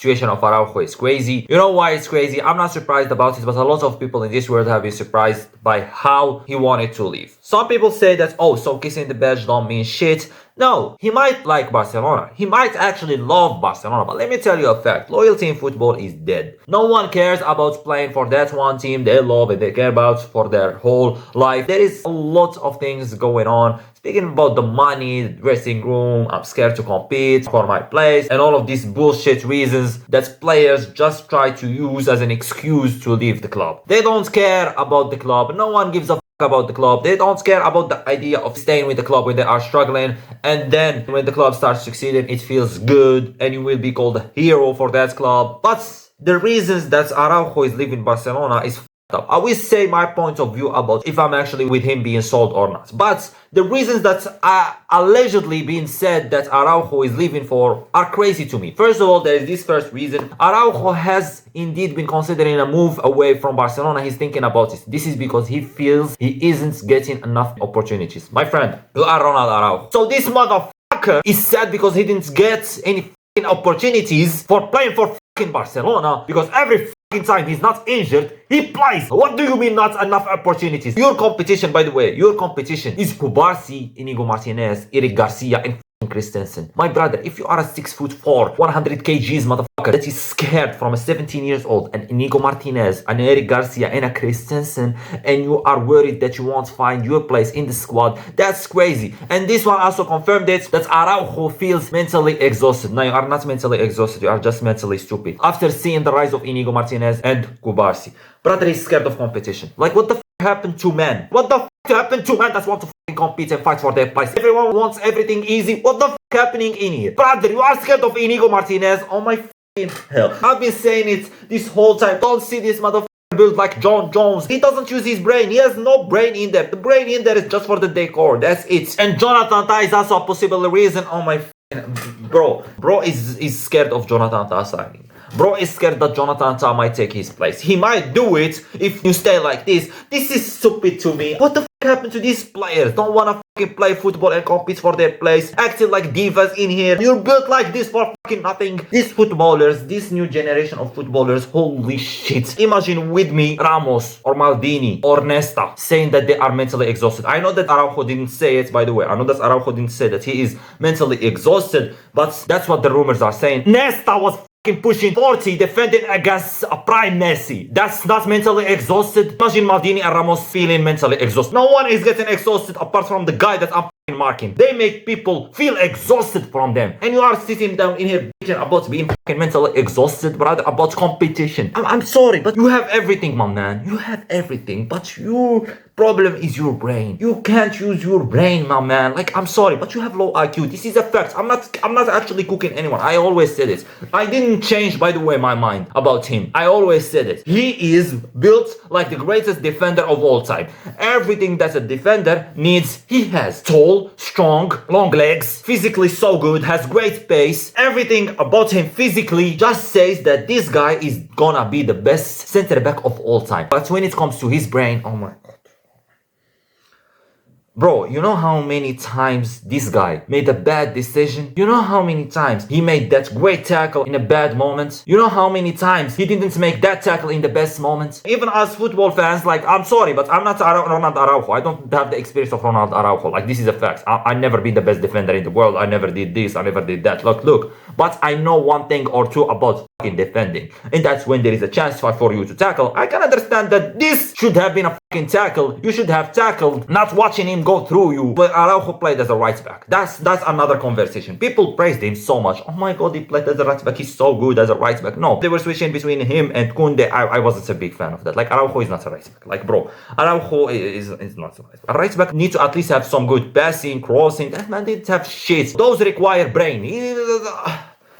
situation of Araujo is crazy. You know why it's crazy? I'm not surprised about it, but a lot of people in this world have been surprised by how he wanted to leave. Some people say that, oh, so kissing the badge don't mean shit. No, he might like Barcelona. He might actually love Barcelona. But let me tell you a fact. Loyalty in football is dead. No one cares about playing for that one team they love and they care about for their whole life. There is a lot of things going on. Speaking about the money, dressing room, I'm scared to compete for my place, and all of these bullshit reasons that players just try to use as an excuse to leave the club. They don't care about the club. No one gives a about the club. They don't care about the idea of staying with the club when they are struggling, and then when the club starts succeeding, it feels good and you will be called a hero for that club. But the reasons that Araujo is leaving Barcelona is up. I will say my point of view about if I'm actually with him being sold or not. But the reasons that are allegedly being said that Araujo is leaving for are crazy to me. First of all, there is this first reason. Araujo has indeed been considering a move away from Barcelona. He's thinking about it. This is because he feels he isn't getting enough opportunities. My friend, you are Ronald Araujo. So this motherfucker is sad because he didn't get any opportunities for playing for Barcelona, because every time he's not injured, he plays. What do you mean not enough opportunities? Your competition, by the way, your competition is Cubarsí, Inigo Martinez, Eric Garcia, and Christensen. My brother, if you are a 6'4", 100 kgs motherfucker that is scared from a 17 years old, and Inigo Martinez, and Eric Garcia, and a Christensen, and you are worried that you won't find your place in the squad, that's crazy. And this one also confirmed it, that Araujo feels mentally exhausted. No, you are not mentally exhausted, you are just mentally stupid. After seeing the rise of Inigo Martinez and Cubarsí, brother is scared of competition. Like, what the happened to men? What the happened to men that want to compete and fight for their place? Everyone wants everything easy. What the happening in here? Brother, you are scared of Inigo Martinez? Oh my hell. I've been saying it this whole time. Don't see this motherfucker built like John Jones. He doesn't use his brain. He has no brain in there. The brain in there is just for the decor. That's it. And Jonathan Tah is also a possible reason. Oh my bro is scared of Jonathan Tah signing. Bro is scared that Jonathan Tah might take his place. He might do it if you stay like this. This is stupid to me. What the happened to these players? Don't wanna play football and compete for their place, acting like divas in here. You're built like this for nothing. These footballers, this new generation of footballers, holy shit. Imagine with me Ramos or Maldini or Nesta saying that they are mentally exhausted. I know that Araujo didn't say it, by the way. I know that Araujo didn't say that he is mentally exhausted, but that's what the rumors are saying. Nesta was pushing 40 defending against a prime Messi. That's not mentally exhausted. Imagine Maldini and Ramos feeling mentally exhausted. No one is getting exhausted apart from the guy that I'm marking. They make people feel exhausted from them. And you are sitting down in here bitching about being mentally exhausted, brother, about competition. I'm sorry, but you have everything, my man. You have everything, but your problem is your brain. You can't use your brain, my man. Like, I'm sorry, but you have low IQ. This is a fact. I'm not actually cooking anyone. I always said it. I didn't change, by the way, my mind about him. I always said it. He is built like the greatest defender of all time. Everything that a defender needs, he has. Tall, strong, long legs, physically so good, has great pace. Everything about him physically just says that this guy is gonna be the best center back of all time. But when it comes to his brain, oh my god. Bro, you know how many times this guy made a bad decision? You know how many times he made that great tackle in a bad moment? You know how many times he didn't make that tackle in the best moment? Even as football fans, like, I'm sorry, but I'm not Ronald Araujo. I don't have the experience of Ronald Araujo. Like, this is a fact. I never been the best defender in the world. I never did this. I never did that. Look. But I know one thing or two about fucking defending. And that's when there is a chance for you to tackle. I can understand that this should have been a fucking tackle. You should have tackled, not watching him go through you. But Araujo played as a right back. That's another conversation. People praised him so much. Oh my god, he played as a right back. He's so good as a right back. No, they were switching between him and Koundé. I wasn't a big fan of that. Like, Araujo is not a right back. Like, bro, Araujo is not a right back. A right back needs to at least have some good passing, crossing. That man didn't have shit. Those require brain.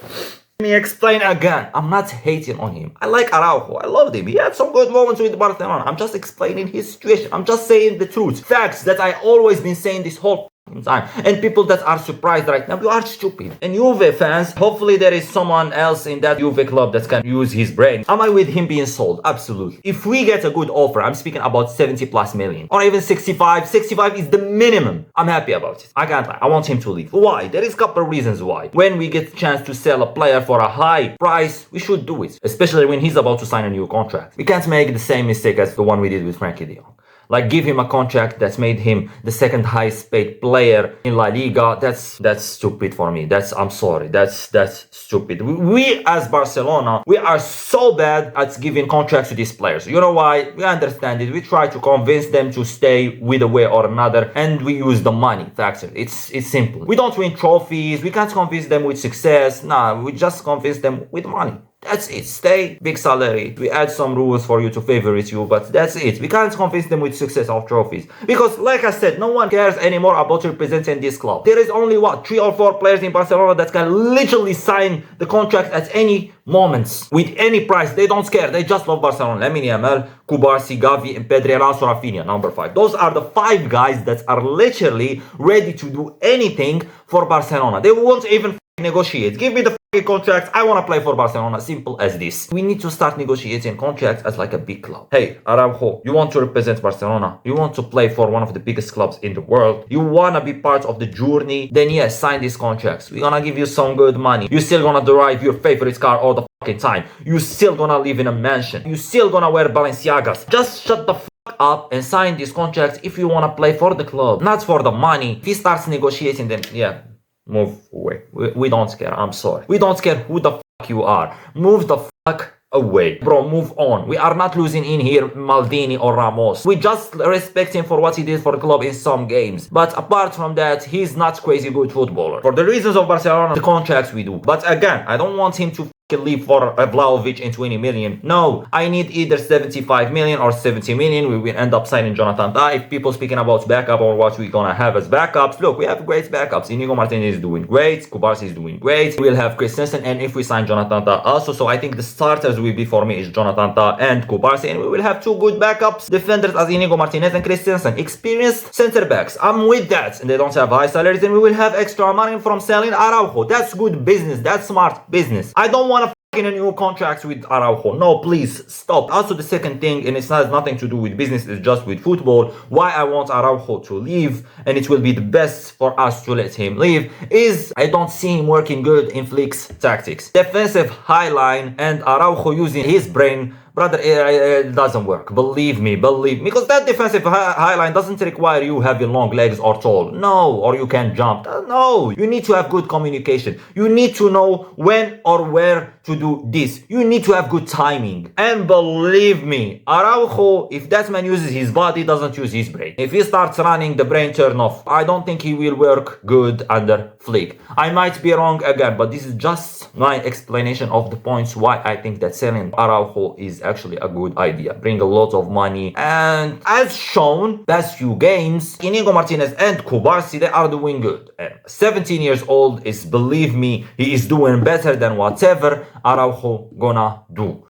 Let me explain again. I'm not hating on him. I like Araujo. I loved him. He had some good moments with Barcelona. I'm just explaining his situation. I'm just saying the truth. Facts that I always been saying this whole time. And people that are surprised right now, you are stupid. And Juve fans, hopefully there is someone else in that Juve club that can use his brain. Am I with him being sold? Absolutely. If we get a good offer, I'm speaking about 70 plus million or even 65. 65 is the minimum. I'm happy about it. I can't lie. I want him to leave. Why? There is a couple of reasons why. When we get a chance to sell a player for a high price, we should do it. Especially when he's about to sign a new contract. We can't make the same mistake as the one we did with Frankie de Jong. Like, give him a contract that's made him the second highest paid player in La Liga. That's stupid for me. I'm sorry. That's stupid. We as Barcelona, we are so bad at giving contracts to these players. You know why? We understand it. We try to convince them to stay with a way or another, and we use the money factor. It's simple. We don't win trophies. We can't convince them with success. Nah, we just convince them with money. That's it. Stay, big salary. We add some rules for you to favorite you, but that's it. We can't convince them with success of trophies. Because, like I said, no one cares anymore about representing this club. There is only, 3 or 4 players in Barcelona that can literally sign the contract at any moments, with any price. They don't care. They just love Barcelona. Lamine Yamal, Cubarsí, Gavi, and Pedri, Alonso, Rafinha, number 5. Those are the 5 guys that are literally ready to do anything for Barcelona. They won't even negotiate. Give me the contracts. I want to play for Barcelona. Simple as this. We need to start negotiating contracts as like a big club. Hey, Araujo, you want to represent Barcelona? You want to play for one of the biggest clubs in the world? You want to be part of the journey? Then yes, sign these contracts. We're gonna give you some good money. You're still gonna drive your favorite car all the fucking time. You're still gonna live in a mansion. You're still gonna wear Balenciagas. Just shut the up and sign these contracts if you want to play for the club, not for the money. If he starts negotiating, then yeah, move away. We don't care. I'm sorry. We don't care who the fuck you are. Move the fuck away. Bro, move on. We are not losing in here Maldini or Ramos. We just respect him for what he did for the club in some games. But apart from that, he's not crazy good footballer. For the reasons of Barcelona, the contracts we do. But again, I don't want him to leave for Vlahovic in 20 million. No, I need either 75 million or 70 million. We will end up signing Jonathan Tah. If people speaking about backup or what we're gonna have as backups, look, we have great backups. Inigo Martinez is doing great. Cubarsí is doing great. We'll have Christensen, and if we sign Jonathan Tah also, so I think the starters will be for me is Jonathan Tah and Cubarsí, and we will have 2 good backups defenders as Inigo Martinez and Christensen. Experienced center backs. I'm with that. And they don't have high salaries, and we will have extra money from selling Araujo. That's good business. That's smart business. I don't want to in a new contract with Araujo. No, please stop. Also, the second thing, and it has nothing to do with business, it's just with football, why I want Araujo to leave, and it will be the best for us to let him leave, is I don't see him working good in Flick's tactics. Defensive high line and Araujo using his brain, brother, it doesn't work. Believe me, because that defensive high line doesn't require you having long legs or tall. No, or you can jump. No, you need to have good communication. You need to know when or where to do this. You need to have good timing. And believe me, Araujo, if that man uses his body, doesn't use his brain. If he starts running the brain turn off, I don't think he will work good under Flick. I might be wrong again, but this is just my explanation of the points why I think that selling Araujo is actually a good idea. Bring a lot of money, and as shown past few games, Inigo Martinez and Cubarsí, they are doing good. And 17 years old is, believe me, he is doing better than whatever Araujo gonna do.